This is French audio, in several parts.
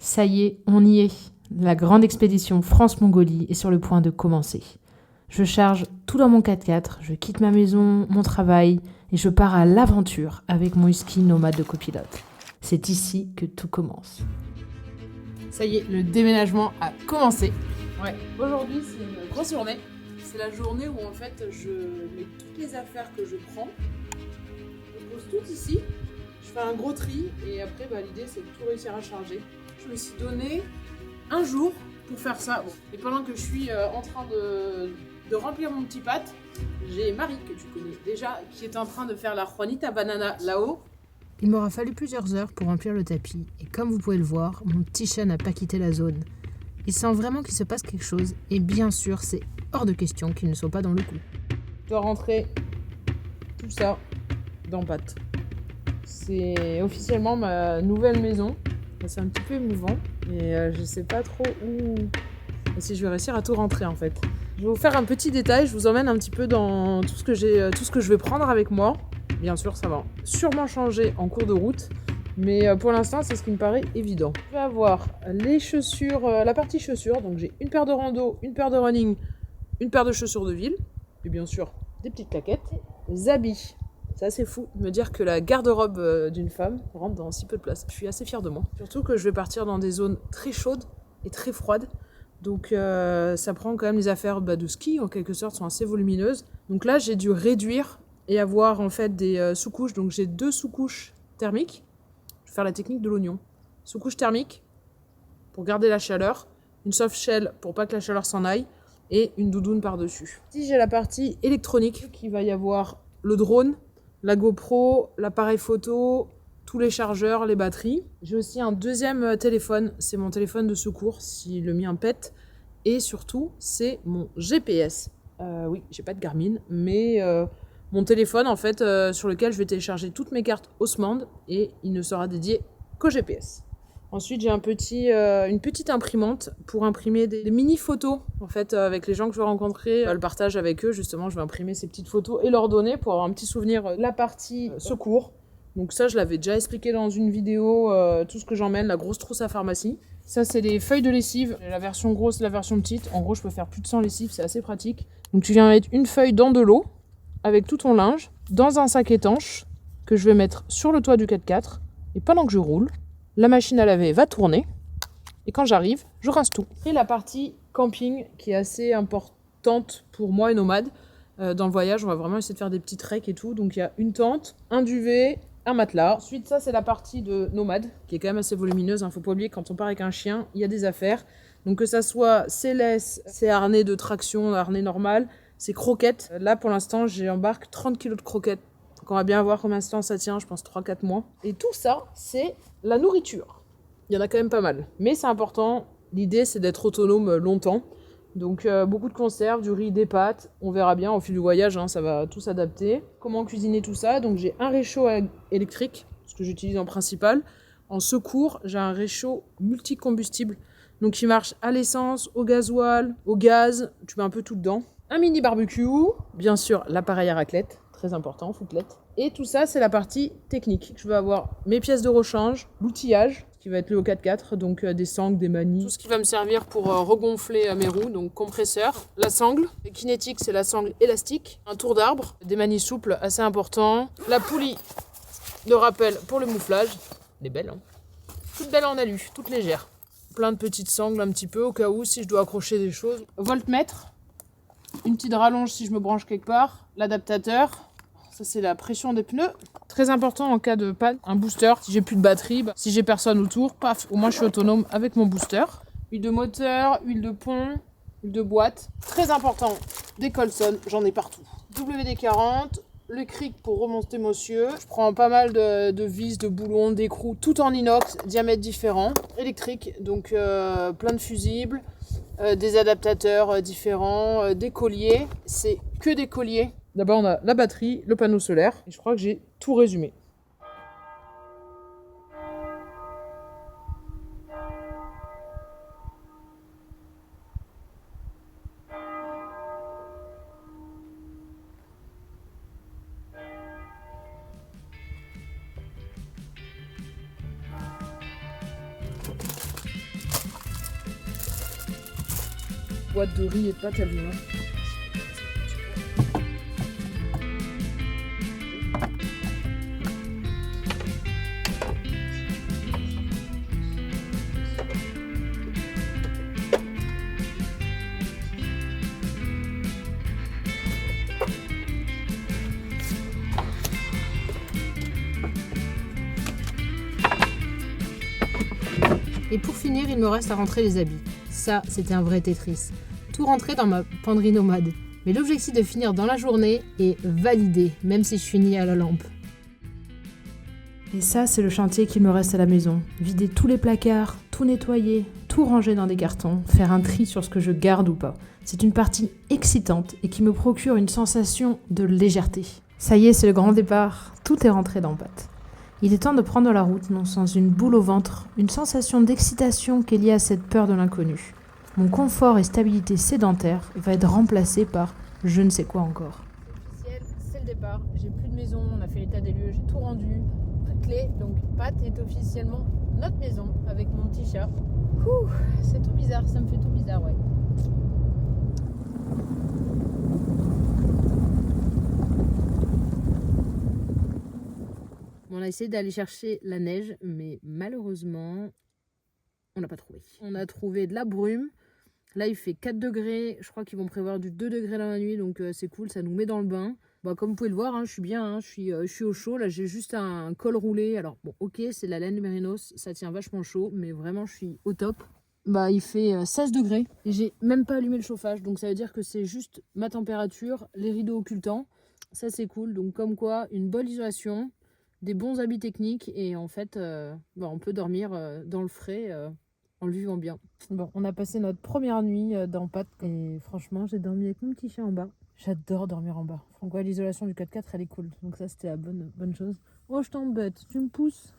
Ça y est, on y est. La grande expédition France-Mongolie est sur le point de commencer. Je charge tout dans mon 4x4, je quitte ma maison, mon travail et je pars à l'aventure avec mon husky nomade de copilote. C'est ici que tout commence. Ça y est, le déménagement a commencé. Ouais, aujourd'hui c'est une grosse journée. C'est la journée où en fait je mets toutes les affaires que je prends, je pose tout ici, je fais un gros tri et après l'idée c'est de tout réussir à charger. Je me suis donné un jour pour faire ça. Et pendant que je suis en train de remplir mon petit pâte, j'ai Marie que tu connais déjà qui est en train de faire la Juanita Banana là-haut. Il m'aura fallu plusieurs heures pour remplir le tapis et comme vous pouvez le voir, mon petit chat n'a pas quitté la zone. Il sent vraiment qu'il se passe quelque chose et bien sûr c'est hors de question qu'il ne soit pas dans le coup. Je dois rentrer tout ça dans pâte. C'est officiellement ma nouvelle maison. C'est un petit peu émouvant et je sais pas trop où si je vais réussir à tout rentrer en fait. Je vais vous faire un petit détail, je vous emmène un petit peu dans tout ce que je vais prendre avec moi. Bien sûr, ça va sûrement changer en cours de route, mais pour l'instant, c'est ce qui me paraît évident. Je vais avoir les chaussures, la partie chaussures, donc j'ai une paire de rando, une paire de running, une paire de chaussures de ville, et bien sûr des petites claquettes, les habits. C'est assez fou de me dire que la garde-robe d'une femme rentre dans si peu de place. Je suis assez fière de moi. Surtout que je vais partir dans des zones très chaudes et très froides. Donc ça prend quand même les affaires de ski, en quelque sorte, sont assez volumineuses. Donc là, j'ai dû réduire et avoir en fait des sous-couches. Donc j'ai 2 sous-couches thermiques. Je vais faire la technique de l'oignon. Sous-couche thermique pour garder la chaleur. Une soft shell pour pas que la chaleur s'en aille. Et une doudoune par-dessus. Ici, j'ai la partie électronique qui va y avoir le drone, la GoPro, l'appareil photo, tous les chargeurs, les batteries. J'ai aussi un deuxième téléphone, c'est mon téléphone de secours si le mien pète. Et surtout, c'est mon GPS. Oui, j'ai pas de Garmin, mais mon téléphone en fait sur lequel je vais télécharger toutes mes cartes Osmand et il ne sera dédié qu'au GPS. Ensuite, j'ai une petite imprimante pour imprimer des mini-photos en fait, avec les gens que je vais rencontrer. Le partage avec eux, justement, je vais imprimer ces petites photos et leur donner pour avoir un petit souvenir. La partie secours, donc ça, je l'avais déjà expliqué dans une vidéo, tout ce que j'emmène, la grosse trousse à pharmacie. Ça, c'est les feuilles de lessive, la version grosse, la version petite. En gros, je peux faire plus de 100 lessives, c'est assez pratique. Donc tu viens mettre une feuille dans de l'eau, avec tout ton linge, dans un sac étanche, que je vais mettre sur le toit du 4x4. Et pendant que je roule, la machine à laver va tourner et quand j'arrive, je rince tout. Et la partie camping qui est assez importante pour moi et nomade. Dans le voyage, on va vraiment essayer de faire des petits treks et tout. Donc il y a une tente, un duvet, un matelas. Ensuite, ça c'est la partie de nomade qui est quand même assez volumineuse. Faut pas oublier que quand on part avec un chien, il y a des affaires. Donc que ça soit ses laisses, ses harnais de traction, harnais normal, ses croquettes. Là pour l'instant, j'embarque 30 kg de croquettes. Donc on va bien voir combien de temps ça tient, je pense 3-4 mois. Et tout ça, c'est la nourriture. Il y en a quand même pas mal. Mais c'est important, l'idée c'est d'être autonome longtemps. Donc beaucoup de conserves, du riz, des pâtes. On verra bien au fil du voyage, ça va tout s'adapter. Comment cuisiner tout ça? Donc j'ai un réchaud électrique, ce que j'utilise en principal. En secours, j'ai un réchaud multicombustible. Donc il marche à l'essence, au gasoil, au gaz. Tu mets un peu tout dedans. Un mini barbecue, bien sûr l'appareil à raclette. Très important, foutlette. Et tout ça, c'est la partie technique. Je vais avoir mes pièces de rechange, l'outillage, qui va être le 4x4, donc des sangles, des manies. Tout ce qui va me servir pour regonfler mes roues, donc compresseur, la sangle. Le kinétique, c'est la sangle élastique. Un tour d'arbre, des manies souples assez importants. La poulie de rappel pour le mouflage. Elle est belle, toute belle en alu, toute légère. Plein de petites sangles un petit peu, au cas où, si je dois accrocher des choses. Voltmètre, une petite rallonge si je me branche quelque part. L'adaptateur. Ça, c'est la pression des pneus. Très important en cas de panne. Un booster. Si j'ai plus de batterie, si j'ai personne autour, paf, au moins je suis autonome avec mon booster. Huile de moteur, huile de pont, huile de boîte. Très important, des Colson, j'en ai partout. WD-40, le cric pour remonter mon cieux. Je prends pas mal de vis, de boulons, d'écrous, tout en inox, diamètres différents. Électrique, donc plein de fusibles. Des adaptateurs différents, des colliers. C'est que des colliers. D'abord, on a la batterie, le panneau solaire. Et je crois que j'ai tout résumé. boîte de riz et de pâtes, elle vient. Et pour finir, il me reste à rentrer les habits. Ça, c'était un vrai Tetris. Tout rentrer dans ma penderie nomade. Mais l'objectif de finir dans la journée est validé, même si je finis à la lampe. Et ça, c'est le chantier qu'il me reste à la maison. Vider tous les placards, tout nettoyer, tout ranger dans des cartons, faire un tri sur ce que je garde ou pas. C'est une partie excitante et qui me procure une sensation de légèreté. Ça y est, c'est le grand départ. Tout est rentré dans Pâtes. Il est temps de prendre la route, non sans une boule au ventre, une sensation d'excitation qui est liée à cette peur de l'inconnu. Mon confort et stabilité sédentaire va être remplacé par je ne sais quoi encore. C'est officiel, c'est le départ. J'ai plus de maison, on a fait l'état des lieux, j'ai tout rendu, toutes clés. Donc Pâtes est officiellement notre maison avec mon petit chat. Ouh, c'est tout bizarre, ça me fait tout bizarre, ouais. On a essayé d'aller chercher la neige, mais malheureusement, on n'a pas trouvé. On a trouvé de la brume. Là, il fait 4 degrés. Je crois qu'ils vont prévoir du 2 degrés dans la nuit, donc c'est cool, ça nous met dans le bain. Bon, comme vous pouvez le voir, hein, je suis bien, hein, je suis au chaud. Là, j'ai juste un col roulé. Alors, bon, ok, c'est de la laine de mérinos, ça tient vachement chaud, mais vraiment, je suis au top. Bah, il fait 16 degrés et j'ai même pas allumé le chauffage, donc ça veut dire que c'est juste ma température, les rideaux occultants. Ça, c'est cool. Donc, comme quoi, une bonne isolation, des bons habits techniques et en fait, on peut dormir dans le frais en le vivant bien. Bon, on a passé notre première nuit dans Pâtes et franchement, j'ai dormi avec mon petit chat en bas. J'adore dormir en bas. Franchement, l'isolation du 4x4, elle est cool. Donc ça, c'était la bonne chose. Oh, je t'embête, tu me pousses.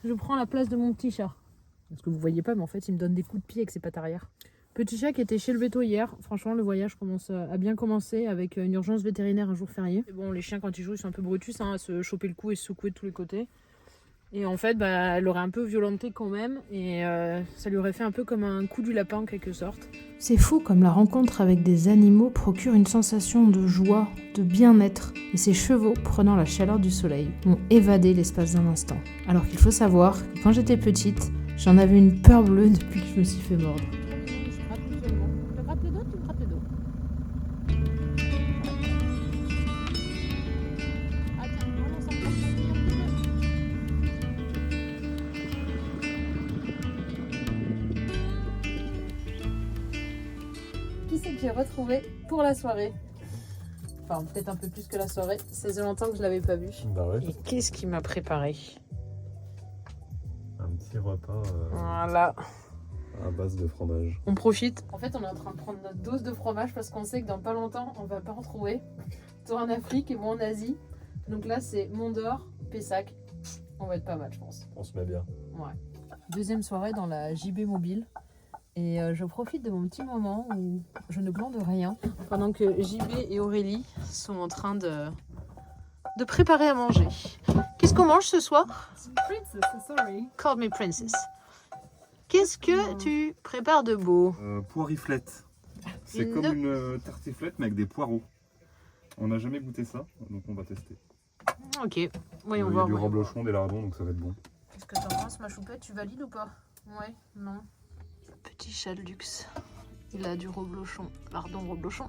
Je prends la place de mon petit chat. Parce que vous voyez pas, mais en fait, il me donne des coups de pied avec ses pattes arrière. Petit chat qui était chez le veto hier. Franchement, le voyage commence à bien commencer avec une urgence vétérinaire un jour férié. Et bon, les chiens, quand ils jouent, ils sont un peu brutus, hein, à se choper le cou et se secouer de tous les côtés. Et en fait, elle l'aurait un peu violenté quand même. Et ça lui aurait fait un peu comme un coup du lapin en quelque sorte. C'est fou comme la rencontre avec des animaux procure une sensation de joie, de bien-être. Et ces chevaux, prenant la chaleur du soleil, ont évadé l'espace d'un instant. Alors qu'il faut savoir que quand j'étais petite, j'en avais une peur bleue depuis que je me suis fait mordre. Qui c'est que j'ai retrouvé pour la soirée? Enfin, peut-être un peu plus que la soirée. Ça faisait longtemps que je l'avais pas vu. Bah ouais. Et qu'est-ce qu'il m'a préparé? Un petit repas Voilà. à base de fromage. On profite. En fait, on est en train de prendre notre dose de fromage parce qu'on sait que dans pas longtemps, on va pas retrouver. Toi en Afrique et moi en Asie. Donc là, c'est Mont-d'Or, Pessac. On va être pas mal, je pense. On se met bien. Ouais. Deuxième soirée dans la JB Mobile. Et je profite de mon petit moment où je ne glande rien. Pendant que JB et Aurélie sont en train de préparer à manger. Qu'est-ce qu'on mange ce soir? Princess, sorry. Call me princess. Qu'est-ce que tu prépares de beau? Poiriflette. C'est Une- comme une tartiflette mais avec des poireaux. On n'a jamais goûté ça, donc on va tester. Ok, Il voyons y a voir. du voyons voir. reblochon, des lardons, donc ça va être bon. Qu'est-ce que t'en penses, ma choupette? Tu valides ou pas? Ouais, non. Petit chat de luxe. Il a du reblochon. Lardon reblochon.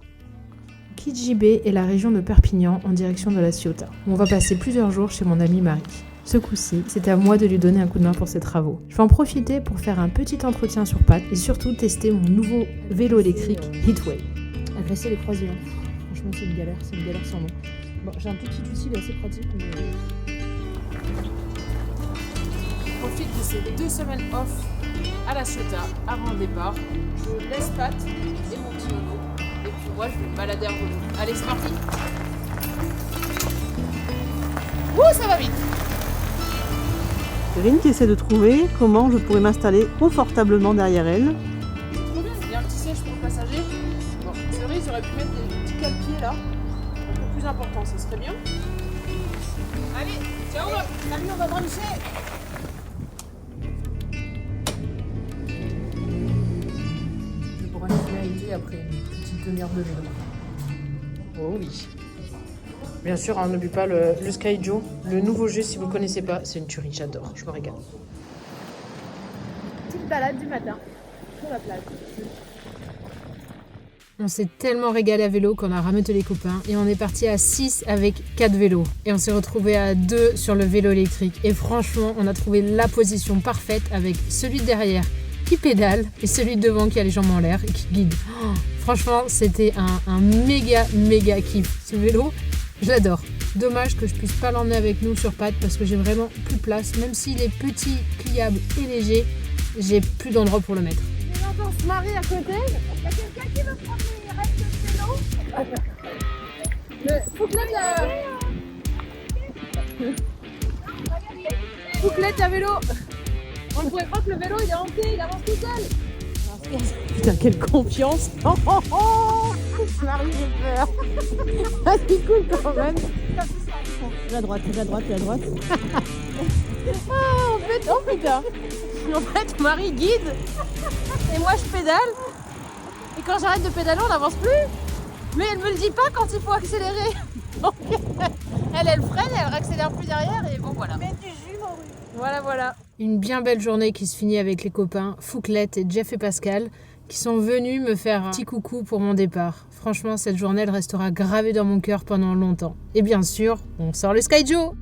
Kijibé est la région de Perpignan en direction de la Ciotat. On va passer plusieurs jours chez mon amie Marie. Ce coup-ci, c'était à moi de lui donner un coup de main pour ses travaux. Je vais en profiter pour faire un petit entretien sur Pâtes et surtout tester mon nouveau vélo électrique Heatway. Agresser les croisillons. Franchement, c'est une galère sans nom. Bon, j'ai un tout petit outil, il est assez pratique, mais... Je profite de ces 2 semaines off à la Ciotat avant le départ. Je laisse Pâtes et mon petit nono. Et puis moi, je vais me balader en vélo. Allez, c'est parti. Ouh, ça va vite. Perrine qui essaie de trouver comment je pourrais m'installer confortablement derrière elle. C'est trop bien. Il y a un petit siège pour le passager. Bon, c'est vrai, ils auraient pu mettre des petits cale-pieds là. Un peu plus important, ça serait bien. Allez, ciao. Salut, on va brancher. Je branche. rentrer après une petite demi-heure de vélo. Oh oui. Bien sûr, on n'oublie pas le Sky Joe, le nouveau jeu si vous ne connaissez pas. C'est une tuerie, j'adore, je me régale. Petite balade du matin sur la plage. On s'est tellement régalé à vélo qu'on a rameuté les copains et on est parti à 6 avec 4 vélos. Et on s'est retrouvé à 2 sur le vélo électrique. Et franchement, on a trouvé la position parfaite avec celui de derrière qui pédale et celui de devant qui a les jambes en l'air et qui guide. Oh, franchement, c'était un méga kiff. Ce vélo, je l'adore. Dommage que je puisse pas l'emmener avec nous sur pattes parce que j'ai vraiment plus de place. Même s'il est petit, pliable et léger, j'ai plus d'endroit pour le mettre. J'entends se marier à côté. Il y a quelqu'un qui veut prendre les restes de vélo. Fouclette à vélo. On pourrait croire que le vélo il est hanté, il avance tout seul. Putain, quelle confiance. Oh, oh, oh. Marie, j'ai peur. Ah, c'est cool quand même. La droite. En fait, Marie guide et moi je pédale. Et quand j'arrête de pédaler, on n'avance plus. Mais elle me le dit pas quand il faut accélérer. Donc, elle freine, elle accélère plus derrière et bon voilà. Mets du jus, Marie. Voilà. Une bien belle journée qui se finit avec les copains Fouclette et Jeff et Pascal qui sont venus me faire un petit coucou pour mon départ. Franchement, cette journée, elle restera gravée dans mon cœur pendant longtemps. Et bien sûr, on sort le Sky Joe.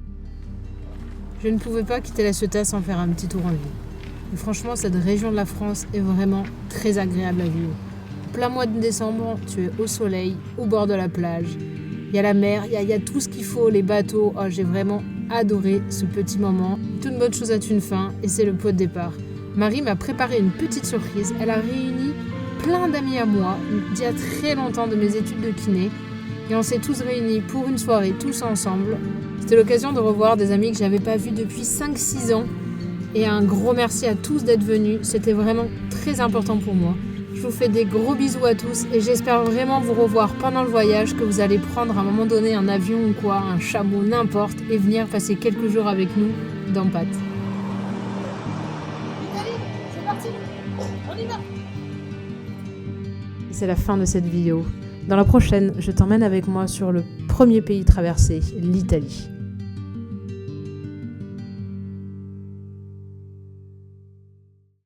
Je ne pouvais pas quitter la Ciotat sans faire un petit tour en ville. Et franchement, cette région de la France est vraiment très agréable à vivre. Plein mois de décembre, tu es au soleil, au bord de la plage. Il y a la mer, il y a tout ce qu'il faut, les bateaux. Oh, j'ai vraiment adoré ce petit moment. Toute bonne chose a une fin et c'est le pot de départ. Marie m'a préparé une petite surprise. Elle a réuni plein d'amis à moi d'il y a très longtemps de mes études de kiné. Et on s'est tous réunis pour une soirée, tous ensemble. C'était l'occasion de revoir des amis que je n'avais pas vus depuis 5-6 ans. Et un gros merci à tous d'être venus. C'était vraiment très important pour moi. Je vous fais des gros bisous à tous et j'espère vraiment vous revoir pendant le voyage, que vous allez prendre à un moment donné un avion ou quoi, un chameau, n'importe, et venir passer quelques jours avec nous dans Pattes. C'est parti, on y va. C'est la fin de cette vidéo. Dans la prochaine, je t'emmène avec moi sur le premier pays traversé, l'Italie.